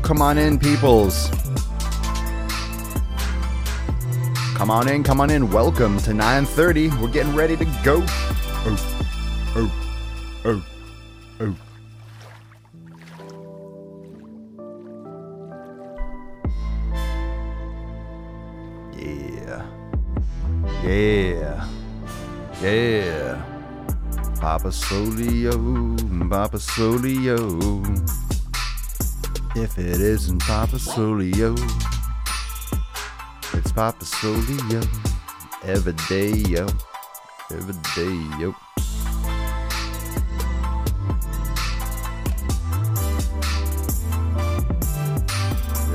Come on in, peoples. Come on in. Welcome to 9:30. We're getting ready to go. Oh. Yeah. Papa Solio. If it isn't Papa Solio, it's Papa Solio. Every day, yo.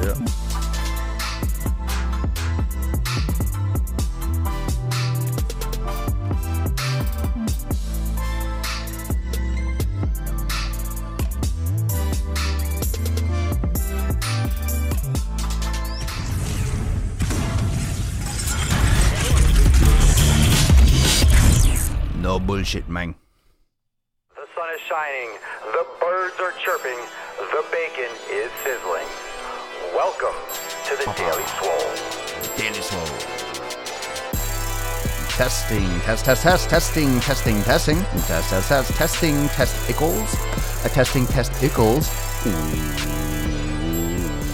Yeah. No bullshit, man. The sun is shining, the birds are chirping, the bacon is sizzling. Welcome to the Daily Swole. Daily Swole. Testing.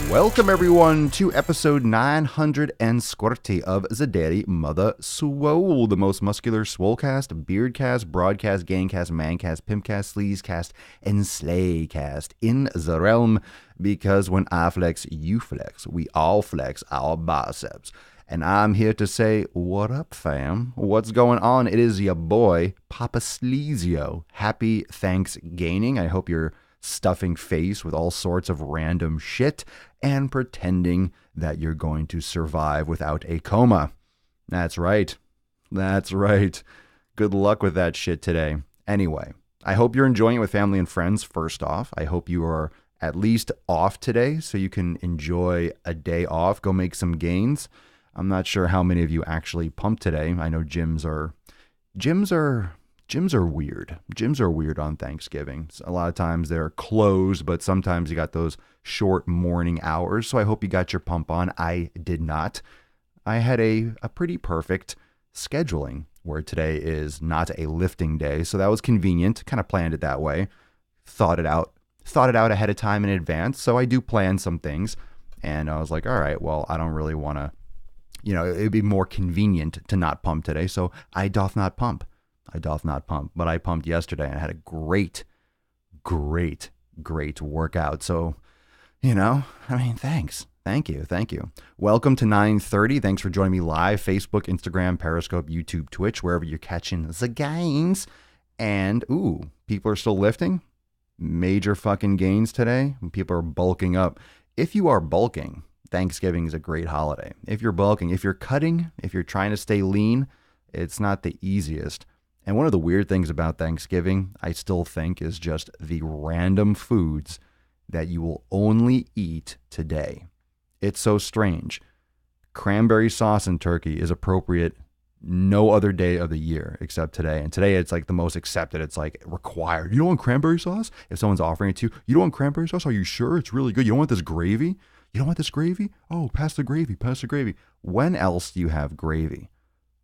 Welcome everyone to episode 940 of the Daily Mother Swole, the most muscular swolecast, beardcast, broadcast, gangcast, mancast, pimpcast, sleazecast, and slaycast in the realm, because when I flex, you flex. We all flex our biceps. And I'm here to say, what up, fam? What's going on? It is your boy, Papa Sleazio. Happy ThanksGAINIng. I hope you're stuffing face with all sorts of random shit and pretending that you're going to survive without a coma. That's right. Good luck with that shit today. Anyway, I hope you're enjoying it with family and friends, first off. I hope you are at least off today so you can enjoy a day off, go make some gains. I'm not sure how many of you actually pumped today. I know gyms are weird. Gyms are weird on Thanksgiving. A lot of times they're closed, but sometimes you got those short morning hours. So I hope you got your pump on. I did not. I had a pretty perfect scheduling where today is not a lifting day. So that was convenient. Kind of planned it that way. Thought it out ahead of time in advance. So I do plan some things. And I was like, all right, well, I don't really want to, it'd be more convenient to not pump today. So I doth not pump, but I pumped yesterday and I had a great workout. So, thanks. Thank you. Welcome to 9:30. Thanks for joining me live. Facebook, Instagram, Periscope, YouTube, Twitch, wherever you're catching the gains. And, people are still lifting. Major fucking gains today. People are bulking up. If you are bulking, Thanksgiving is a great holiday. If you're bulking, if you're cutting, if you're trying to stay lean, it's not the easiest. And one of the weird things about Thanksgiving, I still think, is just the random foods that you will only eat today. It's so strange. Cranberry sauce and turkey is appropriate no other day of the year except today. And today it's like the most accepted. It's like required. You don't want cranberry sauce? If someone's offering it to you, you don't want cranberry sauce? Are you sure? It's really good. You don't want this gravy? You don't want this gravy? Oh, pass the gravy. When else do you have gravy?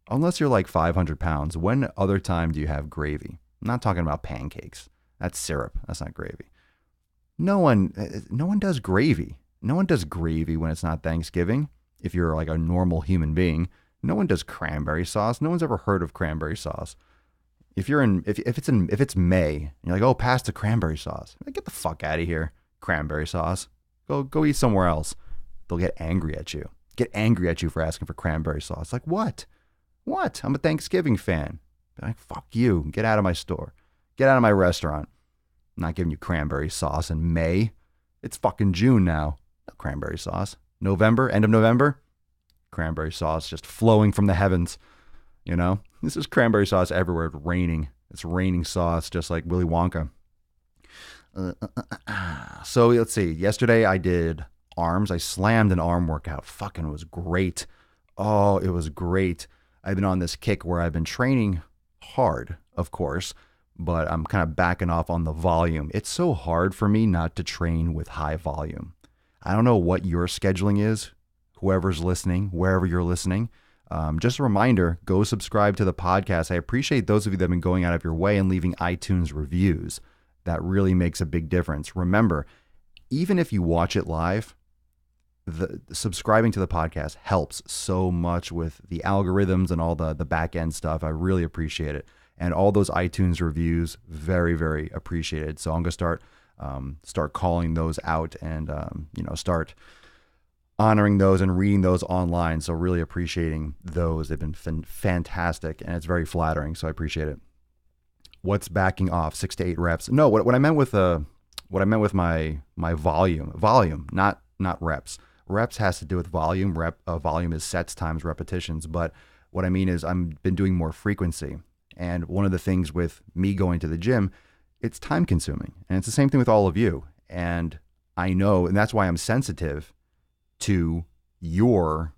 Unless you're like 500 pounds, when other time do you have gravy? I'm not talking about pancakes. That's syrup. That's not gravy. No one does gravy. No one does gravy when it's not Thanksgiving. If you're like a normal human being, no one does cranberry sauce. No one's ever heard of cranberry sauce. If it's May, and you're like, oh, pass the cranberry sauce. Like, get the fuck out of here. cranberry sauce. Go eat somewhere else. They'll get angry at you. Get angry at you for asking for cranberry sauce. Like, what? What? I'm a Thanksgiving fan. Like, fuck you. Get out of my store. Get out of my restaurant. I'm not giving you cranberry sauce in May. It's fucking June now. No cranberry sauce. November, end of November, cranberry sauce just flowing from the heavens. You know, this is cranberry sauce everywhere. It's raining. It's raining sauce, just like Willy Wonka. So let's see. Yesterday I did arms. I slammed an arm workout. Fucking was great. Oh, it was great. I've been on this kick where I've been training hard, of course, but I'm kind of backing off on the volume. It's so hard for me not to train with high volume. I don't know what your scheduling is, whoever's listening, wherever you're listening. Just a reminder, go subscribe to the podcast. I appreciate those of you that have been going out of your way and leaving iTunes reviews. That really makes a big difference. Remember, even if you watch it live, the subscribing to the podcast helps so much with the algorithms and all the back end stuff. I really appreciate it. And all those iTunes reviews, very, very appreciated. So I'm going to start calling those out and, start honoring those and reading those online. So really appreciating those. They've been fantastic and it's very flattering. So I appreciate it. What's backing off? 6 to 8 reps? No, what I meant with my volume, not reps. Reps has to do with volume. Volume is sets times repetitions. But what I mean is I've been doing more frequency. And one of the things with me going to the gym, it's time consuming. And it's the same thing with all of you. And I know, and that's why I'm sensitive to your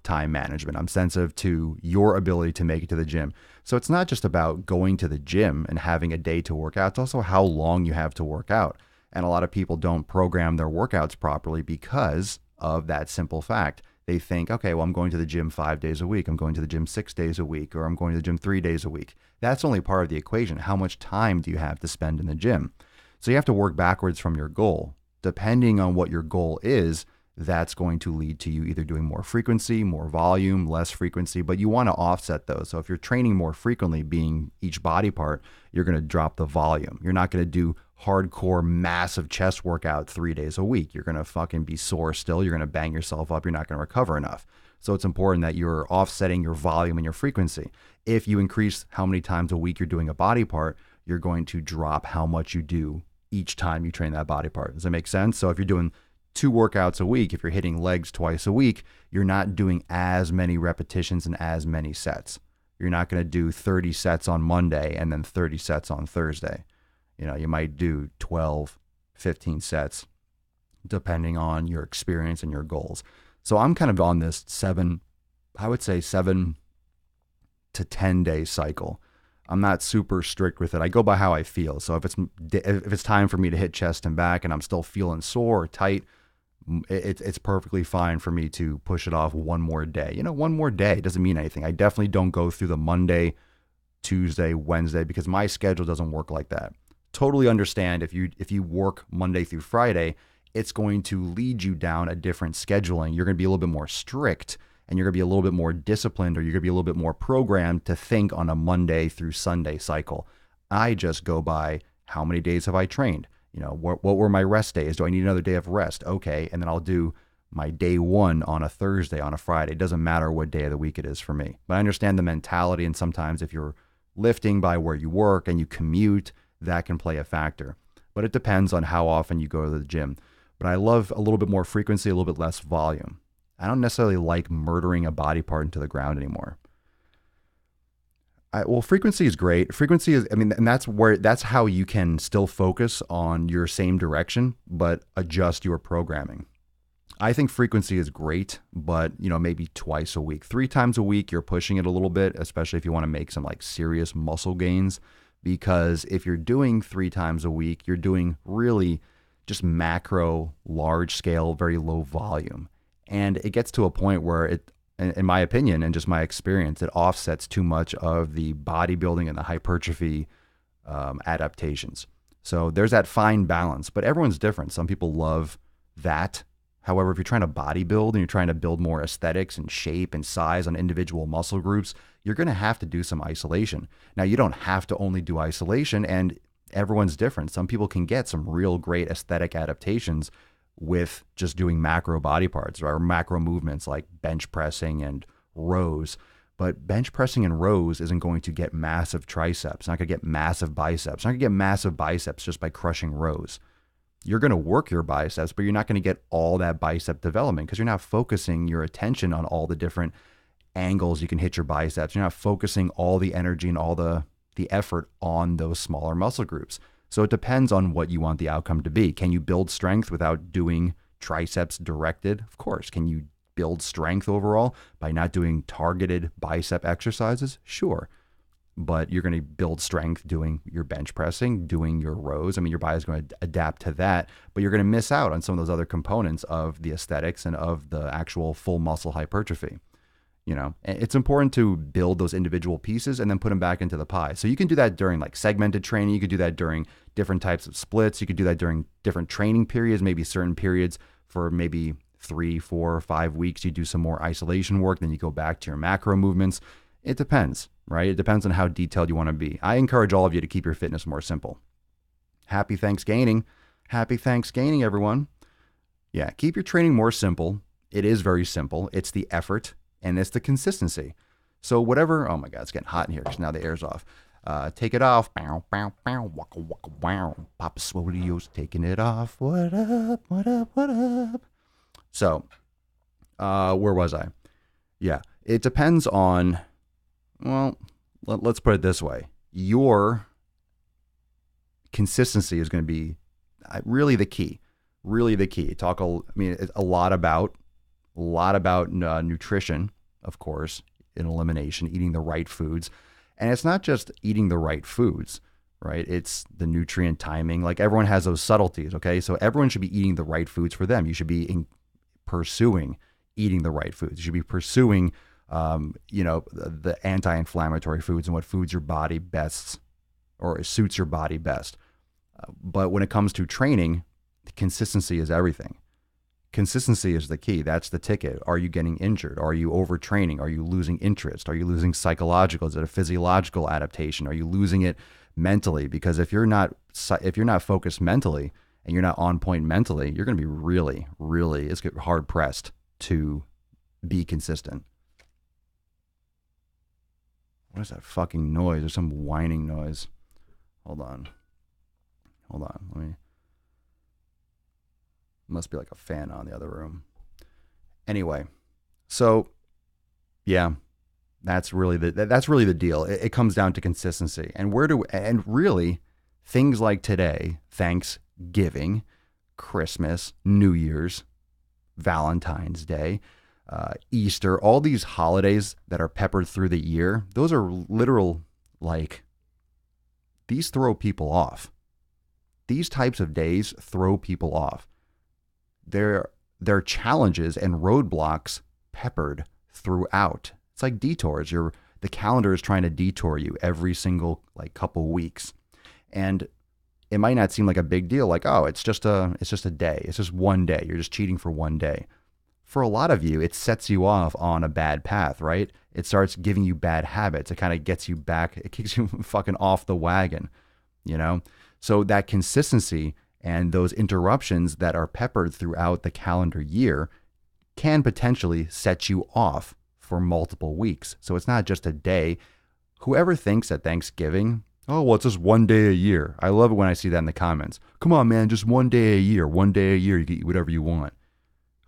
time management. I'm sensitive to your ability to make it to the gym. So it's not just about going to the gym and having a day to work out. It's also how long you have to work out. And a lot of people don't program their workouts properly because of that simple fact. They think, okay, well, I'm going to the gym 5 days a week. I'm going to the gym 6 days a week, or I'm going to the gym 3 days a week. That's only part of the equation. How much time do you have to spend in the gym? So you have to work backwards from your goal. Depending on what your goal is, that's going to lead to you either doing more frequency, more volume, less frequency, but you want to offset those. So if you're training more frequently, being each body part, you're going to drop the volume. You're not going to do hardcore, massive chest workout 3 days a week. You're going to fucking be sore still. You're going to bang yourself up. You're not going to recover enough. So it's important that you're offsetting your volume and your frequency. If you increase how many times a week you're doing a body part, you're going to drop how much you do each time you train that body part. Does that make sense? So if you're doing 2 workouts a week, if you're hitting legs twice a week, you're not doing as many repetitions and as many sets. You're not going to do 30 sets on Monday and then 30 sets on Thursday. You know, you might do 12, 15 sets depending on your experience and your goals. So I'm kind of on this 7 to 10 day cycle. I'm not super strict with it. I go by how I feel. So if it's time for me to hit chest and back and I'm still feeling sore or tight, it's perfectly fine for me to push it off one more day. You know, one more day doesn't mean anything. I definitely don't go through the Monday, Tuesday, Wednesday because my schedule doesn't work like that. Totally understand if you work Monday through Friday, it's going to lead you down a different scheduling. You're going to be a little bit more strict and you're going to be a little bit more disciplined, or you're going to be a little bit more programmed to think on a Monday through Sunday cycle. I just go by how many days have I trained? You know, what were my rest days? Do I need another day of rest? Okay. And then I'll do my day 1 on a Thursday, on a Friday. It doesn't matter what day of the week it is for me. But I understand the mentality. And sometimes if you're lifting by where you work and you commute, that can play a factor. But it depends on how often you go to the gym. But I love a little bit more frequency, a little bit less volume. I don't necessarily like murdering a body part into the ground anymore. Frequency is great. Frequency is, and that's how you can still focus on your same direction, but adjust your programming. I think frequency is great, but maybe twice a week, 3 times a week, you're pushing it a little bit, especially if you want to make some like serious muscle gains. Because if you're doing 3 times a week, you're doing really just macro, large scale, very low volume. And it gets to a point where it, in my opinion, and just my experience, it offsets too much of the bodybuilding and the hypertrophy adaptations. So there's that fine balance, but everyone's different. Some people love that. However, if you're trying to bodybuild and you're trying to build more aesthetics and shape and size on individual muscle groups, you're going to have to do some isolation. Now, you don't have to only do isolation, and everyone's different. Some people can get some real great aesthetic adaptations with just doing macro body parts or macro movements like bench pressing and rows. But bench pressing and rows isn't going to get massive triceps, not going to get massive biceps, not going to get massive biceps just by crushing rows. You're going to work your biceps, but you're not going to get all that bicep development because you're not focusing your attention on all the different angles you can hit your biceps. You're not focusing all the energy and all the effort on those smaller muscle groups. So it depends on what you want the outcome to be. Can you build strength without doing triceps directed? Of course. Can you build strength overall by not doing targeted bicep exercises? Sure. But you're going to build strength doing your bench pressing, doing your rows. I mean, your body's going to adapt to that, but you're going to miss out on some of those other components of the aesthetics and of the actual full muscle hypertrophy. You know, it's important to build those individual pieces and then put them back into the pie. So you can do that during like segmented training. You could do that during different types of splits. You could do that during different training periods, maybe certain periods for maybe 3, 4, or 5 weeks. You do some more isolation work, then you go back to your macro movements. It depends, right? It depends on how detailed you want to be. I encourage all of you to keep your fitness more simple. Happy ThanksGAINING. Happy ThanksGAINING, everyone. Yeah, keep your training more simple. It is very simple. It's the effort and it's the consistency. So whatever, oh my God, it's getting hot in here because now the air's off. Take it off. Bow, bow, bow, waka, waka, wow. Papa Swole's taking it off. What up, what up, what up? So, where was I? Yeah, it depends on, well, let's put it this way. Your consistency is going to be really the key. Really the key. A lot about nutrition, of course, in elimination, eating the right foods. And it's not just eating the right foods, right? It's the nutrient timing. Like everyone has those subtleties, okay? So everyone should be eating the right foods for them. You should be pursuing eating the right foods. You should be pursuing, the anti-inflammatory foods and what foods your body best or suits your body best. But when it comes to training, consistency is everything. Consistency is the key. That's the ticket. Are you getting injured? Are you overtraining? Are you losing interest? Are you losing psychological? Is it a physiological adaptation? Are you losing it mentally? Because if you're not focused mentally and you're not on point mentally, you're going to be really, really, it's hard pressed to be consistent. What is that fucking noise? There's some whining noise. Hold on. Must be like a fan on the other room. Anyway, so yeah, that's really the deal. It comes down to consistency, and really things like today, Thanksgiving, Christmas, New Year's, Valentine's Day, Easter, all these holidays that are peppered through the year. Those are literal, like, these throw people off. These types of days throw people off. They're challenges and roadblocks peppered throughout. It's like detours. The calendar is trying to detour you every single couple weeks. And it might not seem like a big deal, like, oh, it's just a day. It's just one day. You're just cheating for one day. For a lot of you, it sets you off on a bad path, right? It starts giving you bad habits. It kind of gets you back. It kicks you fucking off the wagon, you know? So that consistency and those interruptions that are peppered throughout the calendar year can potentially set you off for multiple weeks. So it's not just a day. Whoever thinks that Thanksgiving, oh, well, it's just one day a year. I love it when I see that in the comments. Come on, man, just one day a year. One day a year, you can eat whatever you want.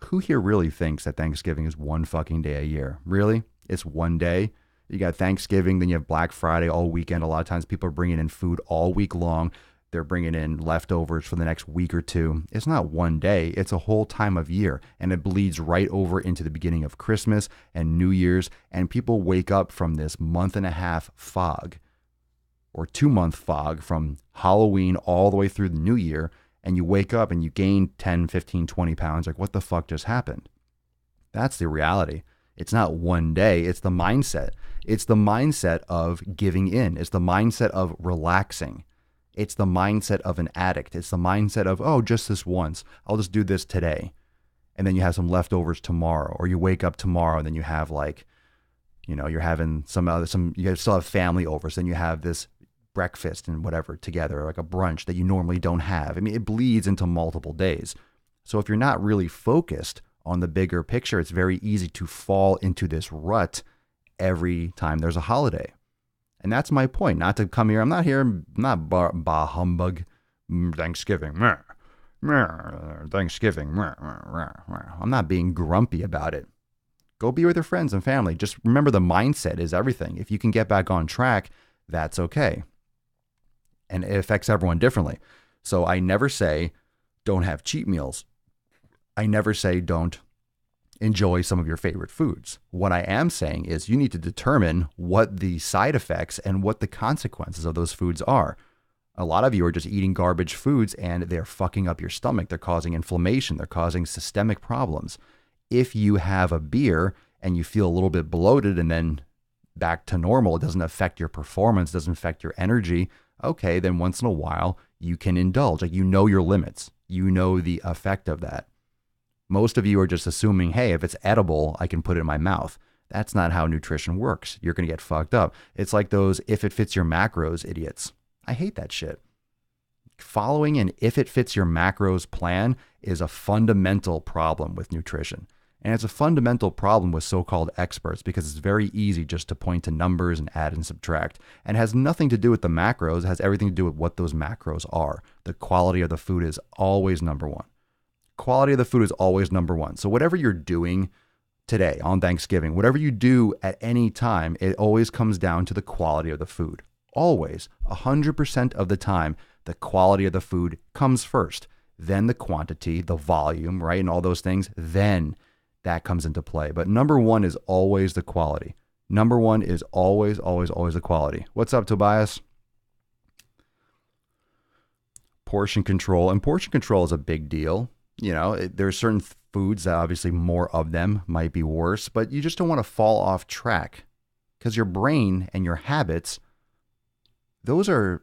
Who here really thinks that Thanksgiving is one fucking day a year? Really? It's one day? You got Thanksgiving, then you have Black Friday all weekend. A lot of times people are bringing in food all week long. They're bringing in leftovers for the next week or two. It's not one day. It's a whole time of year. And it bleeds right over into the beginning of Christmas and New Year's. And people wake up from this month-and-a-half fog or 2-month fog from Halloween all the way through the New Year. And you wake up and you gain 10, 15, 20 pounds. Like, what the fuck just happened? That's the reality. It's not one day. It's the mindset. It's the mindset of giving in. It's the mindset of relaxing. It's the mindset of an addict. It's the mindset of, oh, just this once. I'll just do this today. And then you have some leftovers tomorrow. Or you wake up tomorrow and then you have you're having you still have family over. So then you have this breakfast and whatever together, like a brunch that you normally don't have. I mean, it bleeds into multiple days. So if you're not really focused on the bigger picture, it's very easy to fall into this rut every time there's a holiday. And that's my point. Not to come here. I'm not bah humbug. Thanksgiving. Thanksgiving. I'm not being grumpy about it. Go be with your friends and family. Just remember the mindset is everything. If you can get back on track, that's okay. And it affects everyone differently. So I never say don't have cheat meals. I never say don't enjoy some of your favorite foods. What I am saying is you need to determine what the side effects and what the consequences of those foods are. A lot of you are just eating garbage foods and they're fucking up your stomach. They're causing inflammation. They're causing systemic problems. If you have a beer and you feel a little bit bloated and then back to normal, it doesn't affect your performance, doesn't affect your energy. Okay, then once in a while you can indulge. Like, you know your limits. You know the effect of that. Most of you are just assuming, hey, if it's edible, I can put it in my mouth. That's not how nutrition works. You're going to get fucked up. It's like those if it fits your macros idiots. I hate that shit. Following an if it fits your macros plan is a fundamental problem with nutrition. And it's a fundamental problem with so-called experts because it's very easy just to point to numbers and add and subtract. And it has nothing to do with the macros. It has everything to do with what those macros are. The quality of the food is always number one. Quality of the food is always number one. So whatever you're doing today on Thanksgiving, whatever you do at any time, it always comes down to the quality of the food. Always, 100% of the time, the quality of the food comes first. Then the quantity, the volume, right? And all those things, then that comes into play. But number one is always the quality. Number one is always, always, always the quality. What's up, Tobias? Portion control. And portion control is a big deal. You know, there's certain foods that obviously more of them might be worse, but you just don't want to fall off track because your brain and your habits, those are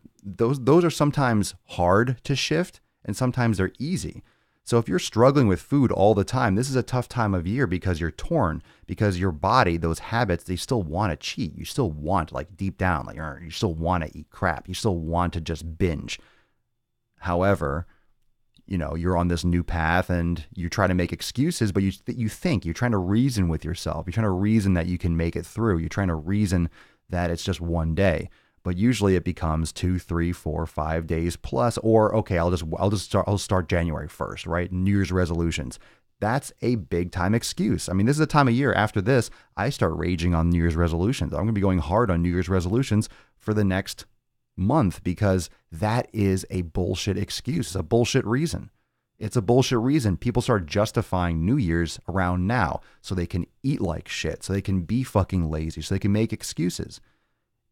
sometimes hard to shift and sometimes they're easy. So if you're struggling with food all the time, this is a tough time of year because you're torn, because your body, those habits, they still want to cheat. You still want, like, deep down, like, you still want to eat crap. You still want to just binge. However, you know, you're on this new path and you try to make excuses, but you're trying to reason with yourself. You're trying to reason that you can make it through. You're trying to reason that it's just one day, but usually it becomes 2, 3, 4, 5 days plus, or, okay, I'll start January 1st, right? New Year's resolutions. That's a big time excuse. I mean, this is the time of year after this, I start raging on New Year's resolutions. I'm going to be going hard on New Year's resolutions for the next month because that is a bullshit excuse. It's a bullshit reason. It's a bullshit reason. People start justifying New Year's around now so they can eat like shit, so they can be fucking lazy, so they can make excuses.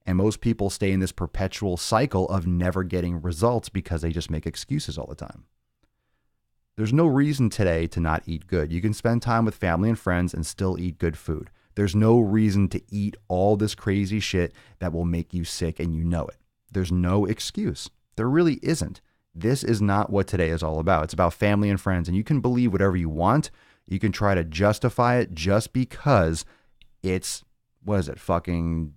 And most people stay in this perpetual cycle of never getting results because they just make excuses all the time. There's no reason today to not eat good. You can spend time with family and friends and still eat good food. There's no reason to eat all this crazy shit that will make you sick and you know it. There's no excuse. There really isn't. This is not what today is all about. It's about family and friends, and you can believe whatever you want. You can try to justify it just because it's, fucking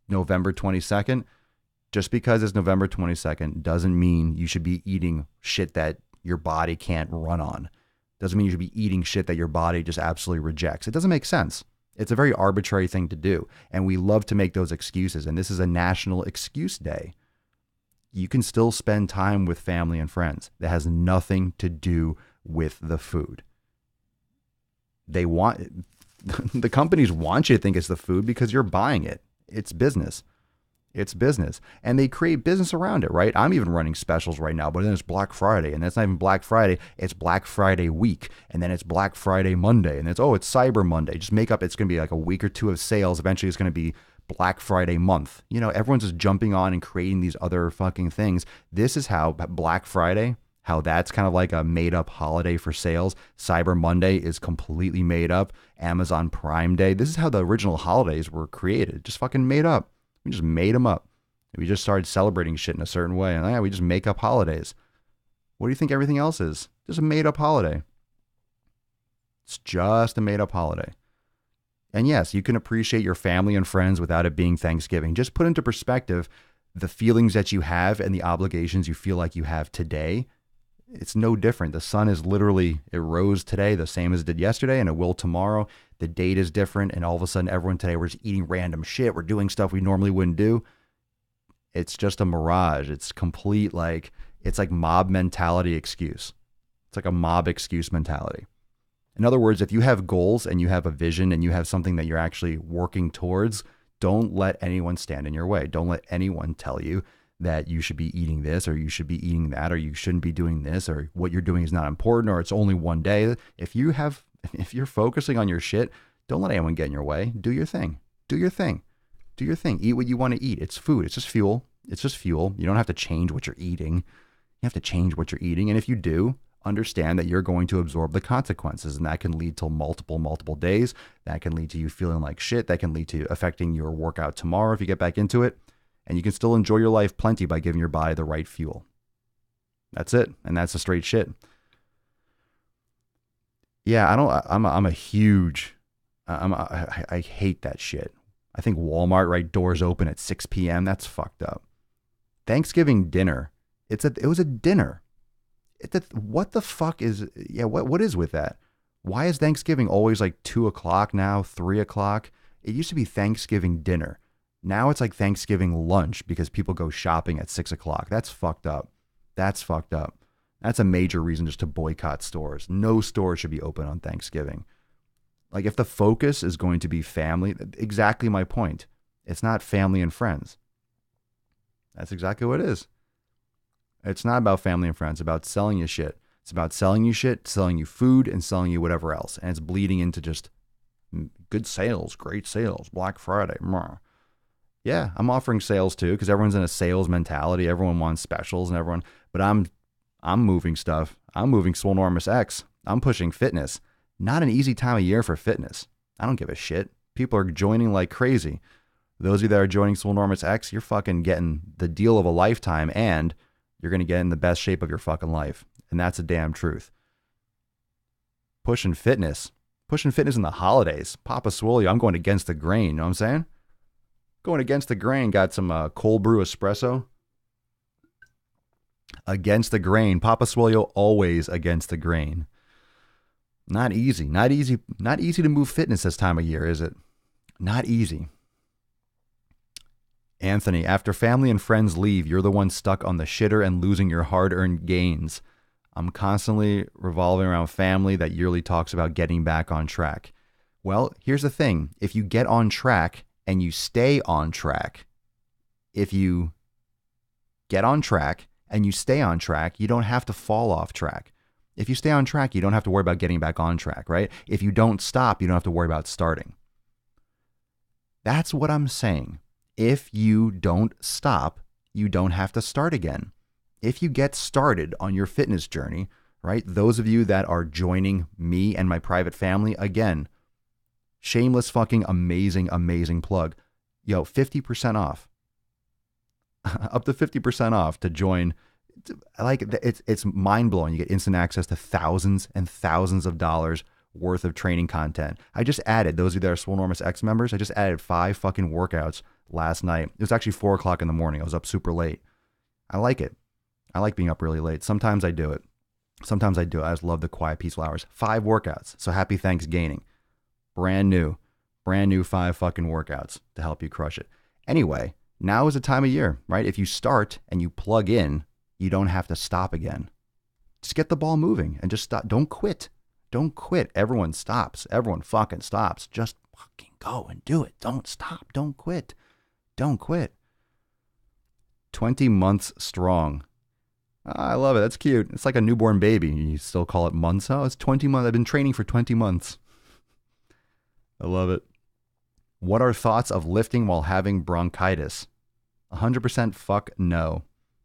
November 22nd? Just because it's November 22nd doesn't mean you should be eating shit that your body can't run on. Doesn't mean you should be eating shit that your body just absolutely rejects. It doesn't make sense. It's a very arbitrary thing to do, and we love to make those excuses, and this is a National Excuse Day. You can still spend time with family and friends. That has nothing to do with the food. The companies want you to think it's the food because you're buying it. It's business. It's business. And they create business around it, right? I'm even running specials right now, but then it's Black Friday, and that's not even Black Friday. It's Black Friday week, and then it's Black Friday Monday, and it's Cyber Monday. Just make up, it's going to be like a week or two of sales. Eventually it's going to be Black Friday month. You know, everyone's just jumping on and creating these other fucking things. This is how Black Friday, how that's kind of like a made up holiday for sales. Cyber Monday is completely made up. Amazon Prime Day. This is how the original holidays were created. Just fucking made up. We just made them up. We just started celebrating shit in a certain way. And we just make up holidays. What do you think everything else is? Just a made up holiday. It's just a made up holiday. And yes, you can appreciate your family and friends without it being Thanksgiving. Just put into perspective the feelings that you have and the obligations you feel like you have today, it's no different. The sun is literally, it rose today the same as it did yesterday, and it will tomorrow. The date is different, and all of a sudden everyone today, we're just eating random shit. We're doing stuff we normally wouldn't do. It's just a mirage. It's complete, like, it's like mob mentality excuse. It's like a mob excuse mentality. In other words, if you have goals and you have a vision and you have something that you're actually working towards, don't let anyone stand in your way. Don't let anyone tell you that you should be eating this or you should be eating that or you shouldn't be doing this or what you're doing is not important or it's only one day. If you're focusing on your shit, don't let anyone get in your way. Do your thing. Do your thing. Do your thing. Eat what you want to eat. It's food. It's just fuel. It's just fuel. You don't have to change what you're eating. You have to change what you're eating. And if you do, understand that you're going to absorb the consequences. And that can lead to multiple days. That can lead to you feeling like shit. That can lead to affecting your workout tomorrow if you get back into it. And you can still enjoy your life plenty by giving your body the right fuel. That's it. And that's the straight shit. Yeah, I hate that shit. I think Walmart, right, doors open at 6 p.m. That's fucked up. Thanksgiving dinner. It was a dinner. What the fuck is, what is with that? Why is Thanksgiving always like 2 o'clock now, 3 o'clock? It used to be Thanksgiving dinner. Now it's like Thanksgiving lunch because people go shopping at 6 o'clock. That's fucked up. That's fucked up. That's a major reason just to boycott stores. No store should be open on Thanksgiving. Like if the focus is going to be family, exactly my point. It's not family and friends. That's exactly what it is. It's not about family and friends. It's about selling you shit. It's about selling you shit, selling you food, and selling you whatever else. And it's bleeding into just good sales, great sales, Black Friday. Yeah, I'm offering sales too because everyone's in a sales mentality. Everyone wants specials and everyone. But I'm moving stuff. I'm moving Swolenormous X. I'm pushing fitness. Not an easy time of year for fitness. I don't give a shit. People are joining like crazy. Those of you that are joining Swolenormous X, you're fucking getting the deal of a lifetime and you're going to get in the best shape of your fucking life. And that's a damn truth. Pushing fitness in the holidays. Papa Swole, I'm going against the grain. You know what I'm saying? Going against the grain. Got some cold brew espresso. Against the grain. Papa Swolio always against the grain. Not easy to move fitness this time of year, is it? Not easy. Anthony, after family and friends leave, you're the one stuck on the shitter and losing your hard-earned gains. I'm constantly revolving around family that yearly talks about getting back on track. Well, here's the thing. If you get on track and you stay on track, if you get on track and you stay on track, you don't have to fall off track. If you stay on track, you don't have to worry about getting back on track, right? If you don't stop, you don't have to worry about starting. That's what I'm saying. If you don't stop, you don't have to start again. If you get started on your fitness journey, right? Those of you that are joining me and my private family, again, shameless fucking amazing plug. Yo, 50% off. Up to 50% off to join. Like it's mind blowing. You get instant access to thousands and thousands of dollars worth of training content. I just added, those of you that are Swolenormous X members, I just added 5 fucking workouts last night. It was actually 4 o'clock in the morning. I was up super late. I like it. I like being up really late. Sometimes I do it. I just love the quiet, peaceful hours. 5 workouts. So happy ThanksGAINING. Brand new 5 fucking workouts to help you crush it. Anyway, now is the time of year, right? If you start and you plug in, you don't have to stop again. Just get the ball moving and just stop. Don't quit. Don't quit. Everyone stops. Everyone fucking stops. Just fucking go and do it. Don't stop. Don't quit. Don't quit. 20 months strong. I love it. That's cute. It's like a newborn baby. You still call it months. Oh, it's 20 months. I've been training for 20 months. I love it. What are thoughts of lifting while having bronchitis? 100% fuck no.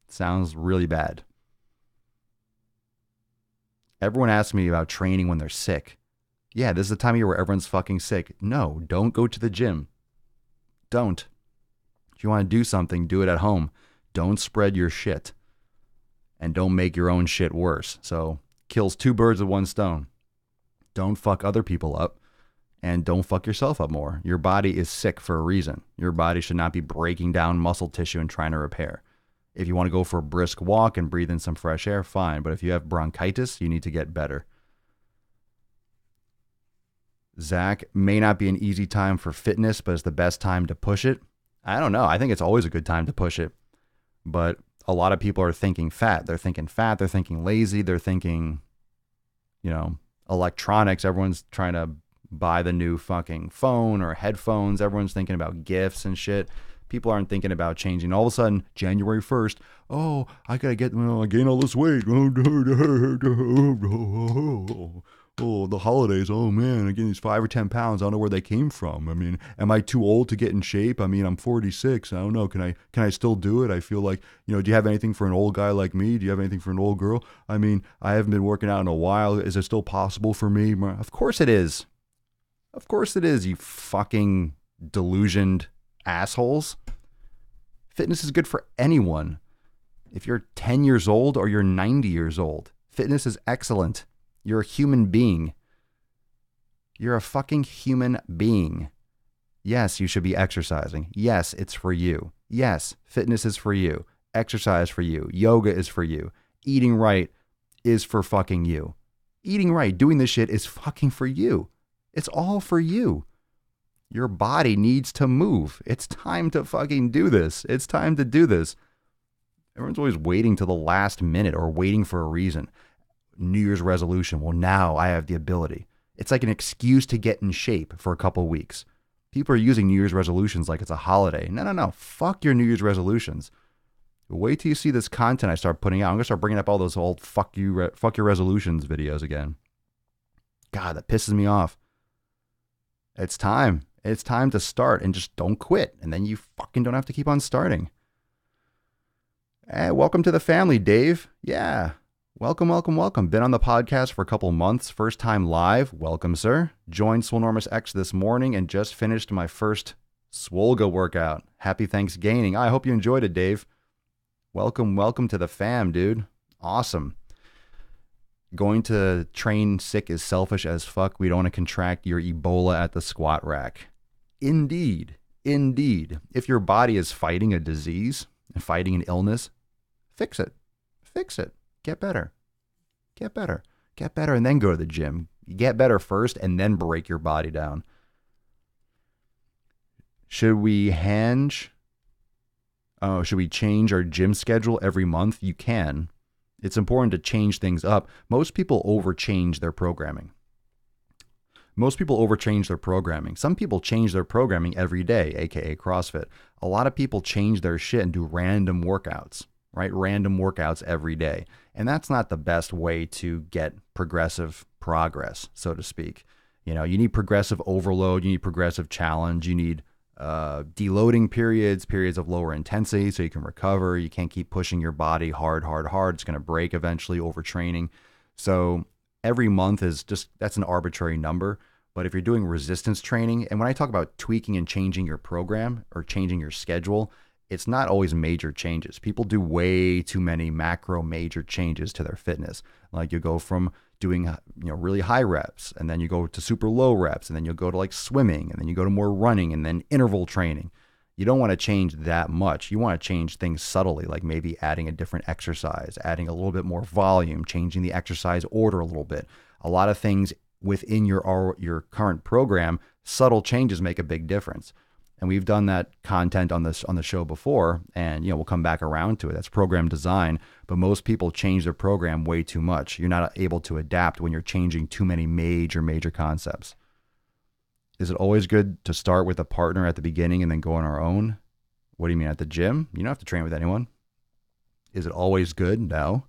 Sounds really bad. Everyone asks me about training when they're sick. Yeah, this is the time of year where everyone's fucking sick. No, don't go to the gym. Don't. If you want to do something, do it at home. Don't spread your shit. And don't make your own shit worse. So, kills 2 birds with 1 stone. Don't fuck other people up. And don't fuck yourself up more. Your body is sick for a reason. Your body should not be breaking down muscle tissue and trying to repair. If you want to go for a brisk walk and breathe in some fresh air, fine. But if you have bronchitis, you need to get better. Zach, may not be an easy time for fitness, but it's the best time to push it. I don't know. I think it's always a good time to push it. But a lot of people are thinking fat. They're thinking lazy. They're thinking, electronics. Everyone's trying to buy the new fucking phone or headphones. Everyone's thinking about gifts and shit. People aren't thinking about changing. All of a sudden, January 1st, oh, I gotta gain all this weight. Oh, the holidays. Oh man, I gained these 5 or 10 pounds. I don't know where they came from. I mean, am I too old to get in shape? I mean, I'm 46. I don't know. Can I still do it? I feel like, do you have anything for an old guy like me? Do you have anything for an old girl? I mean, I haven't been working out in a while. Is it still possible for me? Of course it is. Of course it is, you fucking delusioned assholes. Fitness is good for anyone. If you're 10 years old or you're 90 years old, fitness is excellent. You're a human being. You're a fucking human being. Yes, you should be exercising. Yes, it's for you. Yes, fitness is for you. Exercise for you. Yoga is for you. Eating right is for fucking you. Eating right, doing this shit is fucking for you. It's all for you. Your body needs to move. It's time to fucking do this. It's time to do this. Everyone's always waiting till the last minute or waiting for a reason. New Year's resolution. Well, now I have the ability. It's like an excuse to get in shape for a couple weeks. People are using New Year's resolutions like it's a holiday. No. Fuck your New Year's resolutions. Wait till you see this content I start putting out. I'm going to start bringing up all those old fuck your resolutions videos again. God, that pisses me off. It's time. It's time to start and just don't quit. And then you fucking don't have to keep on starting. Hey, welcome to the family, Dave. Yeah. Welcome. Been on the podcast for a couple months. First time live. Welcome, sir. Joined Swolenormous X this morning and just finished my first Swole workout. Happy ThanksGAINING. I hope you enjoyed it, Dave. Welcome to the fam, dude. Awesome. Going to train sick is selfish as fuck. We don't want to contract your Ebola at the squat rack. Indeed. If your body is fighting a disease and fighting an illness, fix it. Get better. And then go to the gym. You get better first and then break your body down. Should we change our gym schedule every month? You can. It's important to change things up. Most people overchange their programming. Some people change their programming every day, aka CrossFit. A lot of people change their shit and do random workouts, right? Random workouts every day. And that's not the best way to get progressive progress, so to speak. You need progressive overload. You need progressive challenge. You need deloading periods of lower intensity so you can recover. You can't keep pushing your body hard. It's going to break eventually, overtraining. So every month that's an arbitrary number. But if you're doing resistance training, and when I talk about tweaking and changing your program or changing your schedule, it's not always major changes. People do way too many macro major changes to their fitness. Like you go from doing really high reps, and then you go to super low reps, and then you'll go to like swimming, and then you go to more running, and then interval training. You don't want to change that much. You want to change things subtly, like maybe adding a different exercise, adding a little bit more volume, changing the exercise order a little bit. A lot of things within your current program, subtle changes make a big difference. And we've done that content on the show before, and we'll come back around to it. That's program design, but most people change their program way too much. You're not able to adapt when you're changing too many major concepts. Is it always good to start with a partner at the beginning and then go on our own? What do you mean, at the gym? You don't have to train with anyone. Is it always good? No.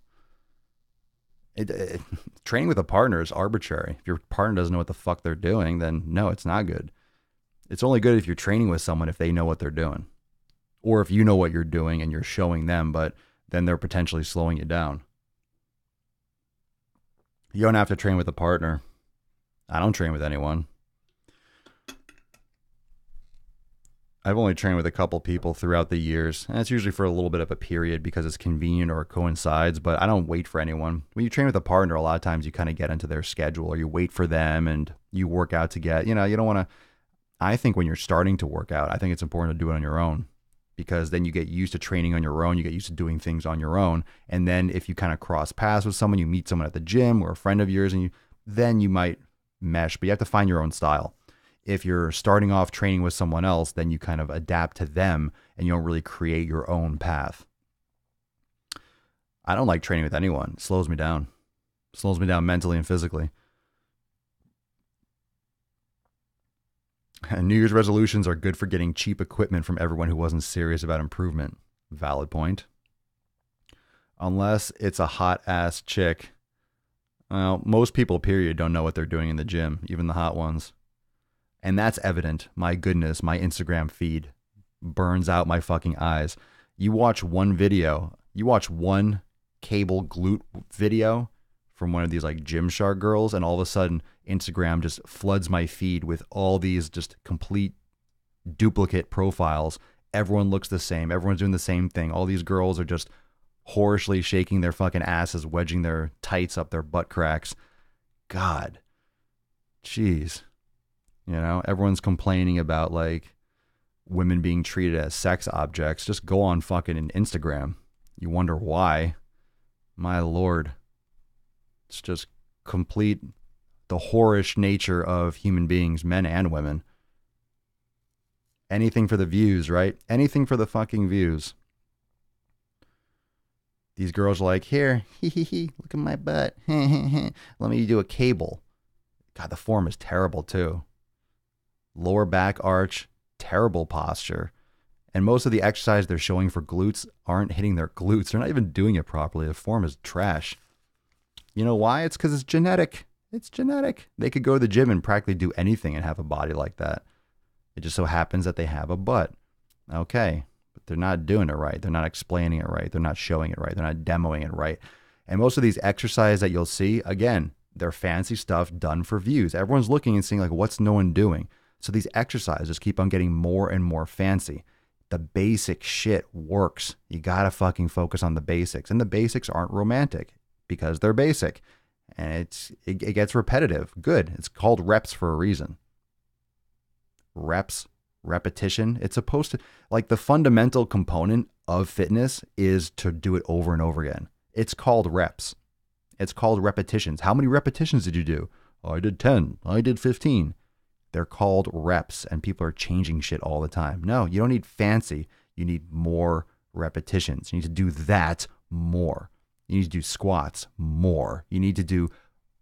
Training with a partner is arbitrary. If your partner doesn't know what the fuck they're doing, then no, it's not good. It's only good if you're training with someone if they know what they're doing. Or if you know what you're doing and you're showing them, but then they're potentially slowing you down. You don't have to train with a partner. I don't train with anyone. I've only trained with a couple people throughout the years, and it's usually for a little bit of a period because it's convenient or it coincides, but I don't wait for anyone. When you train with a partner, a lot of times you kind of get into their schedule or you wait for them and you work out to get, you don't want to, I think when you're starting to work out, I think it's important to do it on your own because then you get used to training on your own, you get used to doing things on your own, and then if you kind of cross paths with someone, you meet someone at the gym or a friend of yours, and then you might mesh, but you have to find your own style. If you're starting off training with someone else, then you kind of adapt to them and you don't really create your own path. I don't like training with anyone. It slows me down. It slows me down mentally and physically. And New Year's resolutions are good for getting cheap equipment from everyone who wasn't serious about improvement. Valid point. Unless it's a hot ass chick. Well, most people, period, don't know what they're doing in the gym, even the hot ones. And that's evident. My goodness, my Instagram feed burns out my fucking eyes. You watch one video, you watch one cable glute video from one of these like Gymshark girls, and all of a sudden Instagram just floods my feed with all these just complete duplicate profiles. Everyone looks the same. Everyone's doing the same thing. All these girls are just whorishly shaking their fucking asses, wedging their tights up their butt cracks. God. Jeez. Everyone's complaining about like women being treated as sex objects. Just go on fucking Instagram. You wonder why. My Lord. It's just complete the whorish nature of human beings, men and women. Anything for the views, right? Anything for the fucking views. These girls are like, here, look at my butt. Let me do a cable. God, the form is terrible too. Lower back arch, terrible posture. And most of the exercise they're showing for glutes aren't hitting their glutes. They're not even doing it properly. The form is trash. You know why? It's because it's genetic. It's genetic. They could go to the gym and practically do anything and have a body like that. It just so happens that they have a butt. Okay, but they're not doing it right. They're not explaining it right. They're not showing it right. They're not demoing it right. And most of these exercises that you'll see, again, they're fancy stuff done for views. Everyone's looking and seeing like, what's no one doing? So these exercises keep on getting more and more fancy. The basic shit works. You gotta fucking focus on the basics. And the basics aren't romantic because they're basic. And it gets repetitive. Good. It's called reps for a reason. Reps, repetition. It's supposed to, like the fundamental component of fitness is to do it over and over again. It's called reps. It's called repetitions. How many repetitions did you do? Oh, I did 10. I did 15. They're called reps, and people are changing shit all the time. No, you don't need fancy. You need more repetitions. You need to do that more. You need to do squats more. You need to do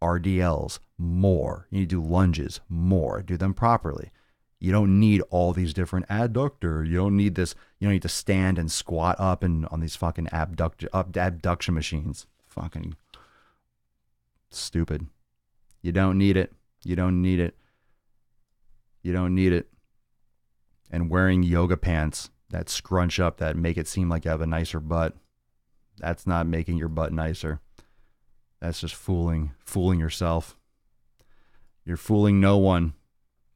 RDLs more. You need to do lunges more. Do them properly. You don't need all these different adductor. You don't need this. You don't need to stand and squat up and on these fucking abduction machines. Fucking stupid. You don't need it. You don't need it. You don't need it. And wearing yoga pants that scrunch up, that make it seem like you have a nicer butt, that's not making your butt nicer. That's just fooling yourself. You're fooling no one.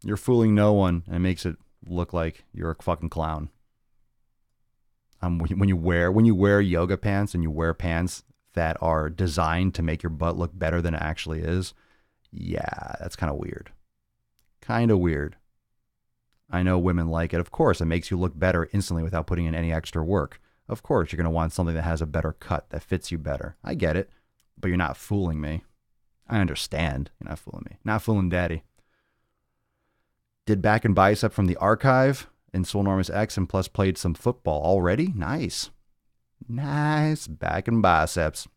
You're fooling no one, and it makes it look like you're a fucking clown. When you wear yoga pants and you wear pants that are designed to make your butt look better than it actually is, yeah, that's kind of weird. Kind of weird. I know women like it. Of course, it makes you look better instantly without putting in any extra work. Of course, you're going to want something that has a better cut, that fits you better. I get it, but you're not fooling me. I understand. You're not fooling me. Not fooling daddy. Did back and bicep from the archive in Swole Enormous X and plus played some football already. Nice. Nice. Back and biceps.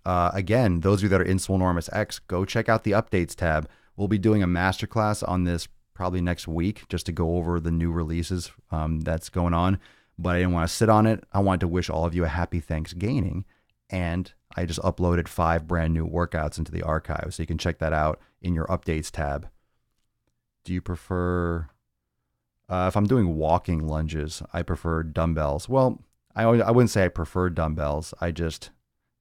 Again, those of you that are in Swole Enormous X, go check out the updates tab. We'll be doing a masterclass on this probably next week just to go over the new releases that's going on. But I didn't want to sit on it. I wanted to wish all of you a happy ThanksGAINIng. And I just uploaded 5 brand new workouts into the archive. So you can check that out in your updates tab. Do you prefer, if I'm doing walking lunges, I prefer dumbbells. Well, I wouldn't say I prefer dumbbells.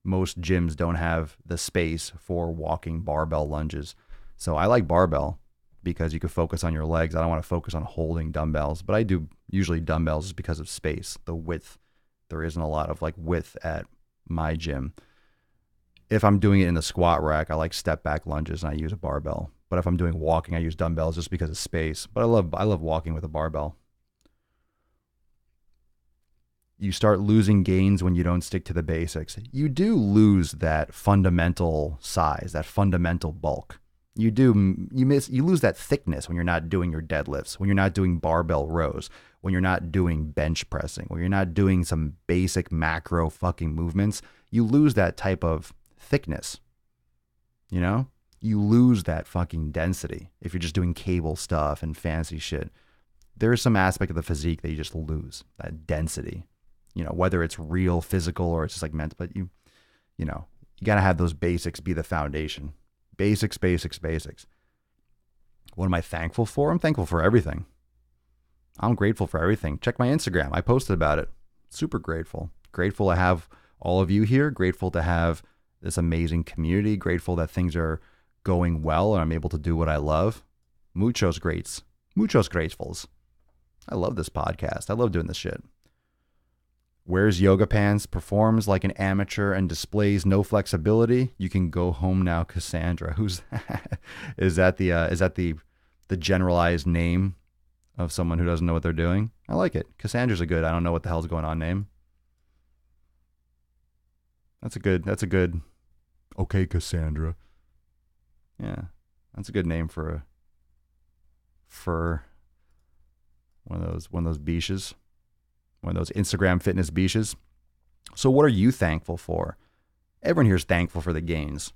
Most gyms don't have the space for walking barbell lunges. So I like barbell. because you could focus on your legs. I don't want to focus on holding dumbbells, but I do usually dumbbells just because of space, the width. There isn't a lot of like width at my gym. If I'm doing it in the squat rack, I like step back lunges and I use a barbell. But if I'm doing walking, I use dumbbells just because of space. But I love walking with a barbell. You start losing gains when you don't stick to the basics. You do lose that fundamental size, that fundamental bulk. You lose that thickness when you're not doing your deadlifts, when you're not doing barbell rows, when you're not doing bench pressing, when you're not doing some basic macro fucking movements. You lose that type of thickness. You know? You lose that fucking density if you're just doing cable stuff and fancy shit. There is some aspect of the physique that you just lose, that density. You know, whether it's real physical or it's just like mental, but you got to have those basics be the foundation. Basics. What am I thankful for? I'm thankful for everything. I'm grateful for everything. Check my Instagram. I posted about it. Super grateful. Grateful to have all of you here. Grateful to have this amazing community. Grateful that things are going well and I'm able to do what I love. Muchos gratefuls. I love this podcast. I love doing this shit. Wears yoga pants, performs like an amateur, and displays no flexibility. You can go home now, Cassandra. Who's that? Is that the generalized name of someone who doesn't know what they're doing? I like it. Cassandra's a good, I don't know what the hell's going on name. That's a good. Okay, Cassandra. Yeah, that's a good name for one of those beaches. One of those Instagram fitness beaches. So what are you thankful for? Everyone here is thankful for the gains.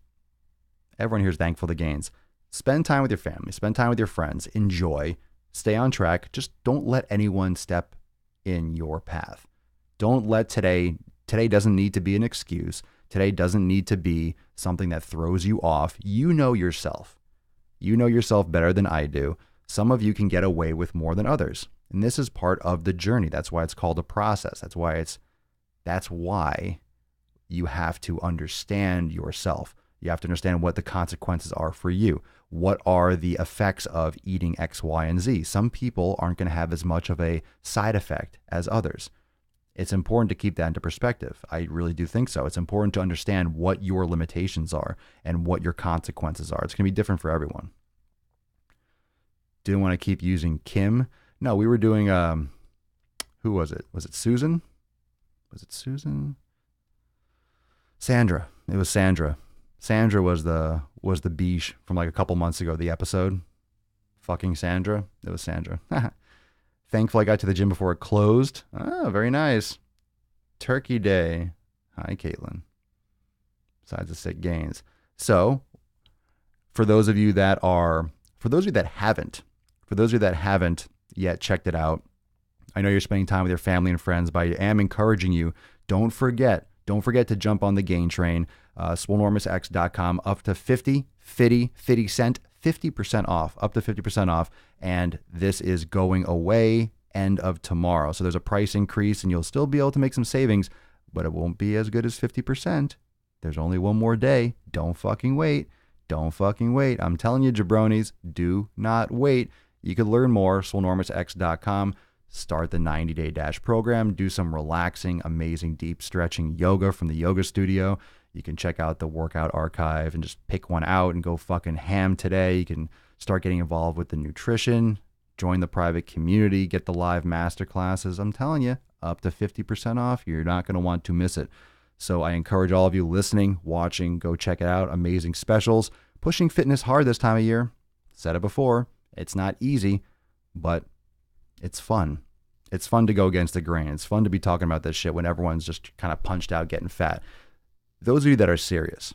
Spend time with your family. Spend time with your friends. Enjoy. Stay on track. Just don't let anyone step in your path. Don't let today doesn't need to be an excuse. Today doesn't need to be something that throws you off. You know yourself. You know yourself better than I do. Some of you can get away with more than others. And this is part of the journey. That's why it's called a process. That's why you have to understand yourself. You have to understand what the consequences are for you. What are the effects of eating X, Y, and Z? Some people aren't going to have as much of a side effect as others. It's important to keep that into perspective. I really do think so. It's important to understand what your limitations are and what your consequences are. It's going to be different for everyone. Didn't want to keep using Kim. No, we were doing, who was it? Was it Susan? Sandra. It was Sandra. Sandra was the biche from like a couple months ago, the episode. Fucking Sandra. It was Sandra. Thankful I got to the gym before it closed. Oh, very nice. Turkey Day. Hi, Caitlin. Besides the sick gains. So, for those of you that haven't yet checked it out, I know you're spending time with your family and friends, but I am encouraging you, don't forget to jump on the gain train, swolenormousx.com, up to 50 cent, 50% off, up to 50% off. And this is going away end of tomorrow. So there's a price increase and you'll still be able to make some savings, but it won't be as good as 50%. There's only one more day. Don't fucking wait. I'm telling you, jabronis, do not wait. You could learn more, swolenormousx.com. Start the 90-day dash program. Do some relaxing, amazing, deep stretching yoga from the yoga studio. You can check out the workout archive and just pick one out and go fucking ham today. You can start getting involved with the nutrition, join the private community, get the live master classes. I'm telling you, up to 50% off. You're not going to want to miss it. So I encourage all of you listening, watching, go check it out. Amazing specials. Pushing fitness hard this time of year. Said it before. It's not easy, but it's fun. It's fun to go against the grain. It's fun to be talking about this shit when everyone's just kind of punched out, getting fat. Those of you that are serious,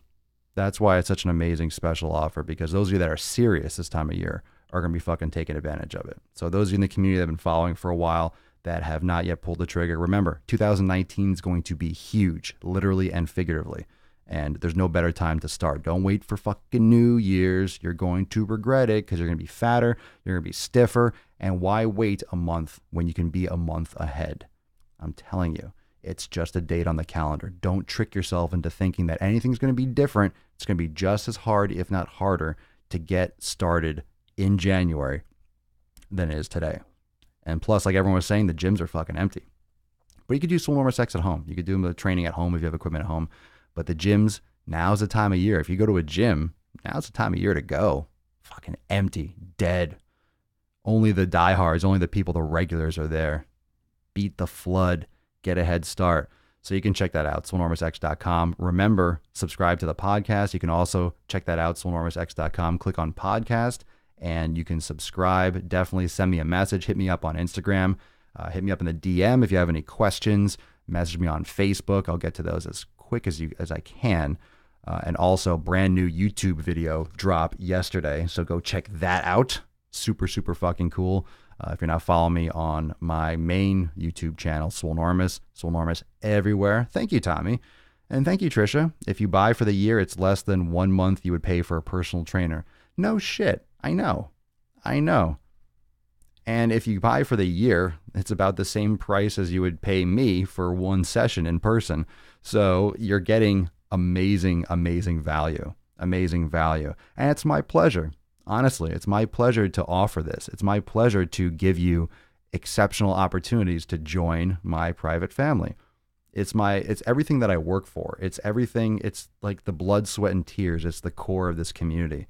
that's why it's such an amazing special offer, because those of you that are serious this time of year are going to be fucking taking advantage of it. So those of you in the community that have been following for a while that have not yet pulled the trigger, remember, 2019 is going to be huge, literally and figuratively. And there's no better time to start. Don't wait for fucking New Year's. You're going to regret it because you're going to be fatter, you're going to be stiffer. And why wait a month when you can be a month ahead? I'm telling you, it's just a date on the calendar. Don't trick yourself into thinking that anything's going to be different. It's going to be just as hard, if not harder, to get started in January than it is today. And plus, like everyone was saying, the gyms are fucking empty. But you could do Swolenormous X at home. You could do the training at home if you have equipment at home. But the gyms, now's the time of year. If you go to a gym, now's the time of year to go. Fucking empty, dead. Only the diehards, only the people, the regulars are there. Beat the flood. Get a head start. So you can check that out, swolenormousx.com. Remember, subscribe to the podcast. You can also check that out, swolenormousx.com. Click on podcast, and you can subscribe. Definitely send me a message. Hit me up on Instagram. Hit me up in the DM if you have any questions. Message me on Facebook. I'll get to those as quick as I can. And also, brand new YouTube video drop yesterday. So go check that out. Super, super fucking cool. If you're not following me on my main YouTube channel, Swolenormous everywhere. Thank you, Tommy. And thank you, Trisha. If you buy for the year, it's less than 1 month you would pay for a personal trainer. No shit. I know. And if you buy for the year, it's about the same price as you would pay me for one session in person. So you're getting amazing, amazing value. Amazing value. And it's my pleasure. Honestly, it's my pleasure to offer this. It's my pleasure to give you exceptional opportunities to join my private family. It's everything that I work for. It's everything. It's like the blood, sweat, and tears. It's the core of this community.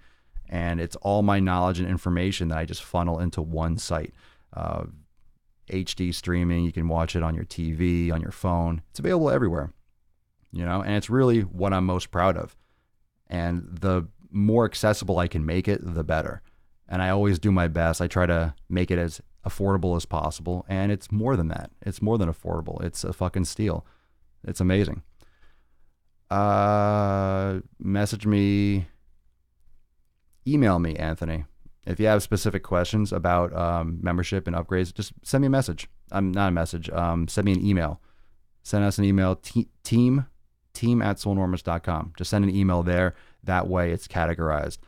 And it's all my knowledge and information that I just funnel into one site. HD streaming, you can watch it on your TV, on your phone. It's available everywhere, and it's really what I'm most proud of. And the more accessible I can make it, the better. And I always do my best. I try to make it as affordable as possible. And it's more than that. It's more than affordable. It's a fucking steal. It's amazing. Message me, email me, Anthony. If you have specific questions about membership and upgrades, just send me a message. Send me an email. Send us an email, team@swolenormous.com. Just send an email there. That way it's categorized.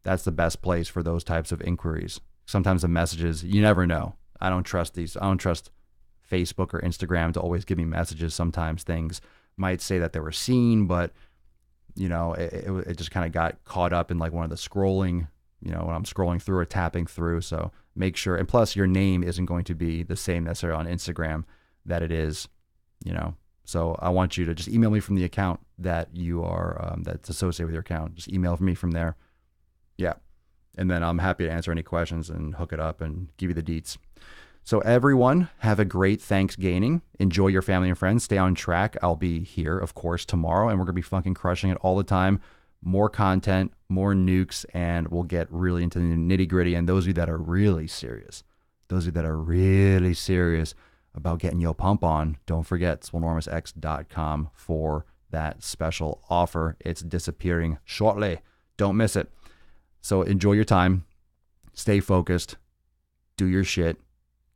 That's the best place for those types of inquiries. Sometimes the messages, you never know. I don't trust Facebook or Instagram to always give me messages. Sometimes things might say that they were seen, but it just kind of got caught up in like one of the scrolling, when I'm scrolling through or tapping through. So make sure, and plus your name isn't going to be the same necessarily on Instagram that it is, So I want you to just email me from the account that you are, that's associated with your account. Just email me from there. Yeah. And then I'm happy to answer any questions and hook it up and give you the deets. So everyone, have a great ThanksGAINIng. Enjoy your family and friends. Stay on track. I'll be here, of course, tomorrow, and we're going to be fucking crushing it all the time. More content, more nukes, and we'll get really into the nitty gritty. And those of you that are really serious, about getting your pump on, don't forget swolenormousx.com for that special offer. It's disappearing shortly. Don't miss it. So enjoy your time. Stay focused. Do your shit.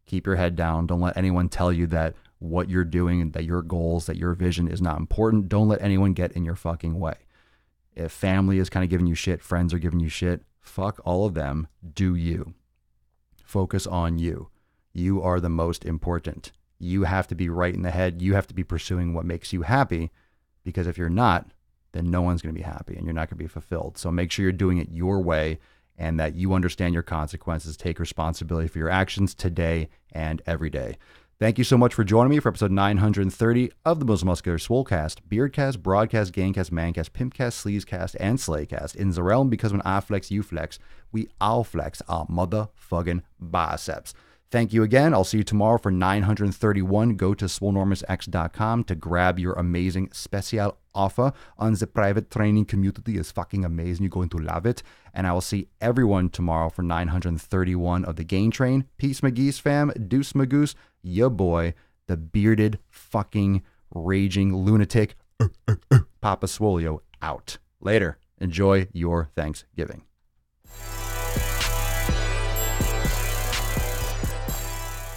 Keep your head down. Don't let anyone tell you that what you're doing, that your goals, that your vision is not important. Don't let anyone get in your fucking way. If family is kind of giving you shit, friends are giving you shit, fuck all of them. Do you. Focus on you. You are the most important. You have to be right in the head. You have to be pursuing what makes you happy, because if you're not, then no one's going to be happy and you're not going to be fulfilled. So make sure you're doing it your way and that you understand your consequences. Take responsibility for your actions today and every day. Thank you so much for joining me for episode 930 of the Most Muscular Swolecast, Beardcast, Broadcast, Gaincast, Mancast, Pimpcast, Sleazecast, and Slaycast. In the realm, because when I flex, you flex, we all flex our motherfucking biceps. Thank you again. I'll see you tomorrow for 931. Go to swolenormousx.com to grab your amazing special offer on the private training community. It's fucking amazing. You're going to love it. And I will see everyone tomorrow for 931 of the Gain Train. Peace, McGee's fam. Deuce Magoose. Your boy, the bearded fucking raging lunatic, Papa Swolio, out. Later. Enjoy your Thanksgiving.